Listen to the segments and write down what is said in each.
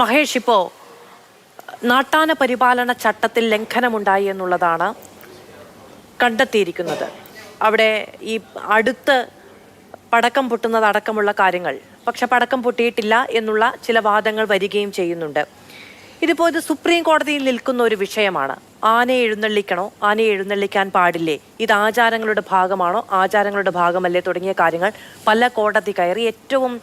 മഹേഷ്, ഇപ്പോൾ നാട്ടാന പരിപാലന ചട്ടത്തിൽ ലംഘനമുണ്ടായി എന്നുള്ളതാണ് കണ്ടെത്തിയിരിക്കുന്നത്. അവിടെ ഈ അടുത്ത് പടക്കം പൊട്ടുന്നതടക്കമുള്ള കാര്യങ്ങൾ, പക്ഷെ പടക്കം പൊട്ടിയിട്ടില്ല എന്നുള്ള ചില വാദങ്ങൾ വരികയും ചെയ്യുന്നുണ്ട്. ഇതിപ്പോൾ ഇത് സുപ്രീം കോടതിയിൽ നിൽക്കുന്ന ഒരു വിഷയമാണ്. ആനയെ എഴുന്നള്ളിക്കണോ, ആനയെ എഴുന്നള്ളിക്കാൻ പാടില്ലേ, ഇത് ആചാരങ്ങളുടെ ഭാഗമാണോ, ആചാരങ്ങളുടെ ഭാഗമല്ലേ തുടങ്ങിയ കാര്യങ്ങൾ പല കോടതി കയറി ഏറ്റവും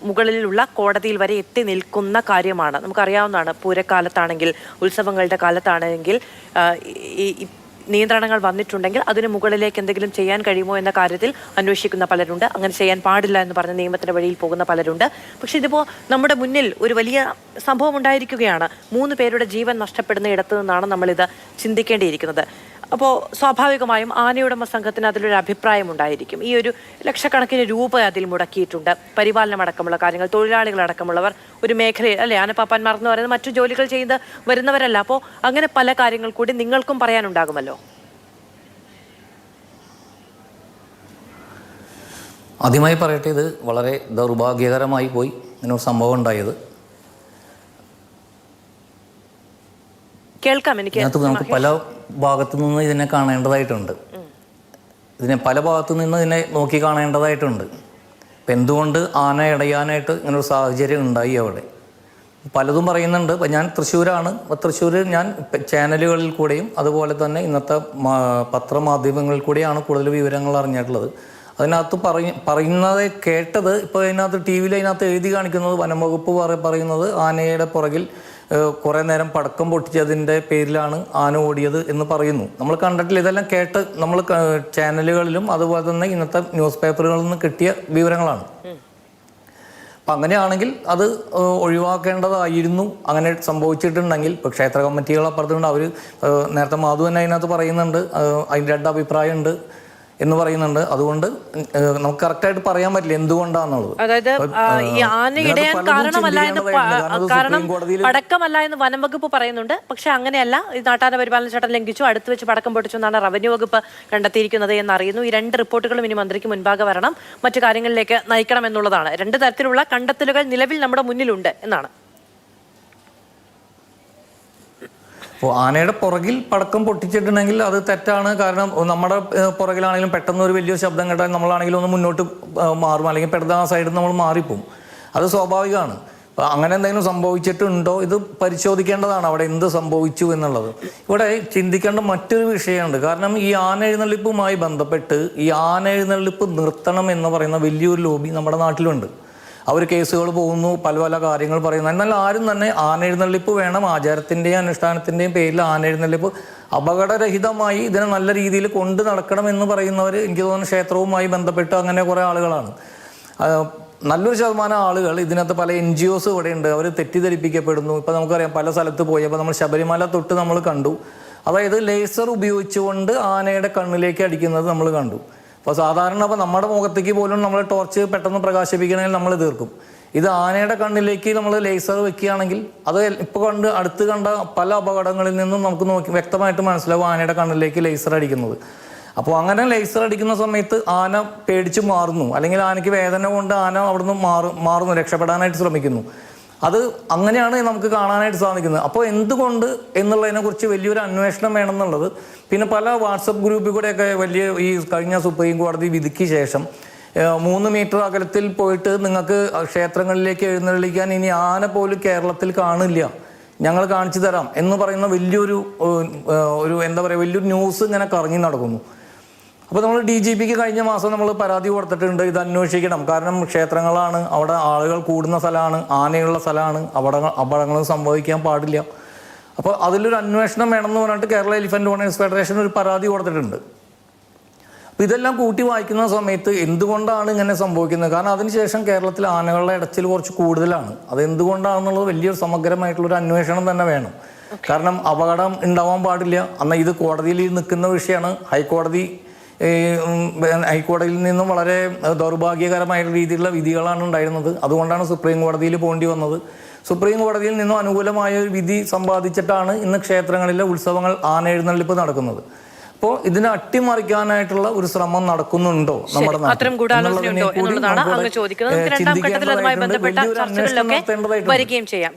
മുകളിലുള്ള കോടതിയിൽ വരെ എത്തി നിൽക്കുന്ന കാര്യമാണ്. നമുക്കറിയാവുന്നതാണ്, പൂരക്കാലത്താണെങ്കിൽ, ഉത്സവങ്ങളുടെ കാലത്താണെങ്കിൽ ഈ നിയന്ത്രണങ്ങൾ വന്നിട്ടുണ്ടെങ്കിൽ അതിന് മുകളിലേക്ക് എന്തെങ്കിലും ചെയ്യാൻ കഴിയുമോ എന്ന കാര്യത്തിൽ അന്വേഷിക്കുന്ന പലരുണ്ട്. അങ്ങനെ ചെയ്യാൻ പാടില്ല എന്ന് പറഞ്ഞ് നിയമത്തിന്റെ വഴിയിൽ പോകുന്ന പലരുണ്ട്. പക്ഷെ ഇതിപ്പോൾ നമ്മുടെ മുന്നിൽ ഒരു വലിയ സംഭവം ഉണ്ടായിരിക്കുകയാണ്. 3 പേരുടെ ജീവൻ നഷ്ടപ്പെടുന്ന ഇടത്തു നിന്നാണ് നമ്മളിത് ചിന്തിക്കേണ്ടിയിരിക്കുന്നത്. അപ്പോൾ സ്വാഭാവികമായും ആനയുടമ സംഘത്തിന് അതിലൊരു അഭിപ്രായം ഉണ്ടായിരിക്കും. ഈ ഒരു ലക്ഷക്കണക്കിന് രൂപ അതിൽ മുടക്കിയിട്ടുണ്ട്. പരിപാലനം അടക്കമുള്ള കാര്യങ്ങൾ, തൊഴിലാളികളടക്കമുള്ളവർ ഒരു മേഖലയിൽ അല്ലെ, ആനപ്പാപ്പാന്മാർ എന്ന് പറയുന്നത് മറ്റു ജോലികൾ ചെയ്ത് വരുന്നവരല്ല. അപ്പോൾ അങ്ങനെ പല കാര്യങ്ങൾ കൂടി നിങ്ങൾക്കും പറയാനുണ്ടാകുമല്ലോ. ആദ്യമായി പറയട്ടെ, ഇത് വളരെ ദൗർഭാഗ്യകരമായി പോയി ഇങ്ങനൊരു സംഭവം ഉണ്ടായത്. കേൾക്കാം. നമുക്ക് പല ഭാഗത്തു നിന്ന് ഇതിനെ കാണേണ്ടതായിട്ടുണ്ട്. ഇതിനെ പല ഭാഗത്തു നിന്ന് ഇതിനെ നോക്കി കാണേണ്ടതായിട്ടുണ്ട്. ഇപ്പം എന്തുകൊണ്ട് ആന ഇടയാനായിട്ട് ഇങ്ങനൊരു സാഹചര്യം ഉണ്ടായി അവിടെ പലതും പറയുന്നുണ്ട്. ഇപ്പം ഞാൻ തൃശ്ശൂരാണ്. തൃശ്ശൂർ ഞാൻ ചാനലുകളിൽ കൂടെയും അതുപോലെ തന്നെ ഇന്നത്തെ പത്രമാധ്യമങ്ങളിൽ കൂടെയാണ് കൂടുതൽ വിവരങ്ങൾ അറിഞ്ഞിട്ടുള്ളത്. അതിനകത്ത് പറയുന്നത് കേട്ടത്, ഇപ്പോൾ അതിനകത്ത് ടി വിയിൽ അതിനകത്ത് എഴുതി കാണിക്കുന്നത്, വനംവകുപ്പ് പറയുന്നത് ആനയുടെ പുറകിൽ കുറേ നേരം പടക്കം പൊട്ടിച്ചതിൻ്റെ പേരിലാണ് ആന ഓടിയത് എന്ന് പറയുന്നു. നമ്മൾ കണ്ടിട്ടില്ല. ഇതെല്ലാം കേട്ട് നമ്മൾ ചാനലുകളിലും അതുപോലെ തന്നെ ഇന്നത്തെ ന്യൂസ് പേപ്പറുകളിൽ നിന്ന് കിട്ടിയ വിവരങ്ങളാണ്. അപ്പം അങ്ങനെയാണെങ്കിൽ അത് ഒഴിവാക്കേണ്ടതായിരുന്നു. അങ്ങനെ സംഭവിച്ചിട്ടുണ്ടെങ്കിൽ ഇപ്പോൾ ക്ഷേത്ര കമ്മിറ്റികൾ അപ്പുറത്തുണ്ട്. അവർ നേരത്തെ മാധു തന്നെ അതിനകത്ത് പറയുന്നുണ്ട്, അതിന് 2 അഭിപ്രായമുണ്ട് എന്ന് പറയുന്നുണ്ട്. അതുകൊണ്ട് നമുക്ക് കറക്റ്റായിട്ട് പറയാൻ പറ്റില്ല എന്തുകൊണ്ടാണെന്നുള്ളത്. അതായത് ഈ ആന ഇടയാൻ കാരണം പടക്കമല്ല എന്ന് വനം വകുപ്പ് പറയുന്നുണ്ട്. പക്ഷെ അങ്ങനെയല്ല, ഈ നാട്ടാന പരിപാലന ചട്ടം ലംഘിച്ചു, അടുത്ത് വെച്ച് പടക്കം പൊട്ടിച്ചു എന്നാണ് റവന്യൂ വകുപ്പ് കണ്ടെത്തിയിരിക്കുന്നത് എന്നറിയുന്നു. ഈ 2 റിപ്പോർട്ടുകളും ഇനി മന്ത്രിക്ക് മുൻപാകെ വരണം, മറ്റു കാര്യങ്ങളിലേക്ക് നയിക്കണം എന്നുള്ളതാണ്. 2 തരത്തിലുള്ള കണ്ടെത്തലുകൾ നിലവിൽ നമ്മുടെ മുന്നിലുണ്ട് എന്നാണ്. അപ്പോൾ ആനയുടെ പുറകിൽ പടക്കം പൊട്ടിച്ചിട്ടുണ്ടെങ്കിൽ അത് തെറ്റാണ്. കാരണം നമ്മുടെ പുറകിലാണെങ്കിലും പെട്ടെന്ന് ഒരു വലിയ ശബ്ദം കേട്ടാൽ നമ്മളാണെങ്കിലും ഒന്ന് മുന്നോട്ട് മാറും, അല്ലെങ്കിൽ പെട്ടെന്ന് ആ സൈഡിൽ നമ്മൾ മാറിപ്പോവും. അത് സ്വാഭാവികമാണ്. അപ്പോൾ അങ്ങനെ എന്തെങ്കിലും സംഭവിച്ചിട്ടുണ്ടോ ഇത് പരിശോധിക്കേണ്ടതാണ്, അവിടെ എന്ത് സംഭവിച്ചു എന്നുള്ളത്. ഇവിടെ ചിന്തിക്കേണ്ട മറ്റൊരു വിഷയമുണ്ട്. കാരണം ഈ ആന എഴുന്നള്ളിപ്പുമായി ബന്ധപ്പെട്ട് ഈ ആന എഴുന്നള്ളിപ്പ് നിർത്തണം എന്ന് പറയുന്ന വലിയൊരു ലോബി നമ്മുടെ നാട്ടിലുണ്ട്. അവർ കേസുകൾ പോകുന്നു, പല പല കാര്യങ്ങൾ പറയുന്നു. എന്നാൽ ആരും തന്നെ ആന എഴുന്നള്ളിപ്പ് വേണം, ആചാരത്തിൻ്റെയും അനുഷ്ഠാനത്തിൻ്റെയും പേരിൽ ആന എഴുന്നള്ളിപ്പ് അപകടരഹിതമായി ഇതിനെ നല്ല രീതിയിൽ കൊണ്ട് നടക്കണം എന്ന് പറയുന്നവർ എനിക്ക് തോന്നുന്നു ക്ഷേത്രവുമായി ബന്ധപ്പെട്ട് അങ്ങനെ കുറേ ആളുകളാണ്. നല്ലൊരു ശതമാനം ആളുകൾ ഇതിനകത്ത് പല NGOs ഇവിടെ ഉണ്ട്. അവർ തെറ്റിദ്ധരിപ്പിക്കപ്പെടുന്നു. ഇപ്പോൾ നമുക്കറിയാം, പല സ്ഥലത്ത് പോയി, അപ്പോൾ നമ്മൾ ശബരിമല തൊട്ട് നമ്മൾ കണ്ടു, അതായത് ലേസർ ഉപയോഗിച്ചുകൊണ്ട് ആനയുടെ കണ്ണിലേക്ക് അടിക്കുന്നത് നമ്മൾ കണ്ടു. അപ്പോൾ സാധാരണ അപ്പോൾ നമ്മുടെ മുഖത്തേക്ക് പോലും നമ്മൾ ടോർച്ച് പെട്ടെന്ന് പ്രകാശിപ്പിക്കണമെങ്കിൽ നമ്മൾ തീർക്കും. ഇത് ആനയുടെ കണ്ണിലേക്ക് നമ്മൾ ലേസർ വെക്കുകയാണെങ്കിൽ അത് ഇപ്പോൾ അടുത്ത് കണ്ട പല അപകടങ്ങളിൽ നിന്നും നമുക്ക് വ്യക്തമായിട്ട് മനസ്സിലാവും ആനയുടെ കണ്ണിലേക്ക് ലേസർ അടിക്കുന്നത്. അപ്പോൾ അങ്ങനെ ലേസർ അടിക്കുന്ന സമയത്ത് ആന പേടിച്ച് മാറുന്നു, അല്ലെങ്കിൽ ആനയ്ക്ക് വേദന കൊണ്ട് ആന അവിടുന്ന് മാറുന്നു, രക്ഷപ്പെടാനായിട്ട് ശ്രമിക്കുന്നു. അത് അങ്ങനെയാണ് നമുക്ക് കാണാനായിട്ട് സാധിക്കുന്നത്. അപ്പോൾ എന്തുകൊണ്ട് എന്നുള്ളതിനെക്കുറിച്ച് വലിയൊരു അന്വേഷണം വേണമെന്നുള്ളത്. പിന്നെ പല വാട്സപ്പ് ഗ്രൂപ്പിൽ കൂടെയൊക്കെ വലിയ ഈ കഴിഞ്ഞ സുപ്രീം കോടതി വിധിക്ക് ശേഷം 3 മീറ്റർ അകലത്തിൽ പോയിട്ട് നിങ്ങൾക്ക് ക്ഷേത്രങ്ങളിലേക്ക് എഴുന്നള്ളിക്കാൻ ഇനി ആന പോലും കേരളത്തിൽ കാണില്ല, ഞങ്ങൾ കാണിച്ചു തരാം എന്ന് പറയുന്ന വലിയൊരു എന്താ പറയുക, വലിയൊരു ന്യൂസ് ഇങ്ങനെ കറങ്ങി നടക്കുന്നു. അപ്പോൾ നമ്മൾ DGPക്ക് കഴിഞ്ഞ മാസം നമ്മൾ പരാതി കൊടുത്തിട്ടുണ്ട്, ഇത് അന്വേഷിക്കണം. കാരണം ക്ഷേത്രങ്ങളാണ്, അവിടെ ആളുകൾ കൂടുന്ന സ്ഥലമാണ്, ആനയുള്ള സ്ഥലമാണ്, അപകടങ്ങൾ സംഭവിക്കാൻ പാടില്ല. അപ്പോൾ അതിലൊരു അന്വേഷണം വേണമെന്ന് പറഞ്ഞിട്ട് കേരള എലിഫന്റ് ഓണേഴ്സ് ഫെഡറേഷൻ ഒരു പരാതി കൊടുത്തിട്ടുണ്ട്. അപ്പോൾ ഇതെല്ലാം കൂട്ടി വായിക്കുന്ന സമയത്ത് എന്തുകൊണ്ടാണ് ഇങ്ങനെ സംഭവിക്കുന്നത്? കാരണം അതിനുശേഷം കേരളത്തിൽ ആനകളുടെ ഇടച്ചിൽ കുറച്ച് കൂടുതലാണ്. അത് എന്തുകൊണ്ടാണെന്നുള്ളത് വലിയൊരു സമഗ്രമായിട്ടുള്ളൊരു അന്വേഷണം തന്നെ വേണം. കാരണം അപകടം ഉണ്ടാവാൻ പാടില്ല. എന്നാൽ ഇത് കോടതിയിൽ നിൽക്കുന്ന വിഷയമാണ്. ഹൈക്കോടതിയിൽ നിന്നും വളരെ ദൗർഭാഗ്യകരമായ രീതിയിലുള്ള വിധികളാണ് ഉണ്ടായിരുന്നത്. അതുകൊണ്ടാണ് സുപ്രീം കോടതിയിൽ പോകേണ്ടി വന്നത്. സുപ്രീം കോടതിയിൽ നിന്നും അനുകൂലമായ ഒരു വിധി സമ്പാദിച്ചിട്ടാണ് ഇന്ന് ക്ഷേത്രങ്ങളിലെ ഉത്സവങ്ങൾ ആന എഴുന്നള്ളിപ്പ് നടക്കുന്നത്. അപ്പോൾ ഇതിനെ അട്ടിമറിക്കാനായിട്ടുള്ള ഒരു ശ്രമം നടക്കുന്നുണ്ടോ നമ്മുടെ നാട്ടിൽ? എന്നുള്ളതാണ് അങ്ങ് ചോദിക്കുന്നത്. 2ാം ഘട്ടത്തിൽ അതുമായി ബന്ധപ്പെട്ട ചർച്ചകളിലൊക്കെ വരികയും ചെയ്യാം.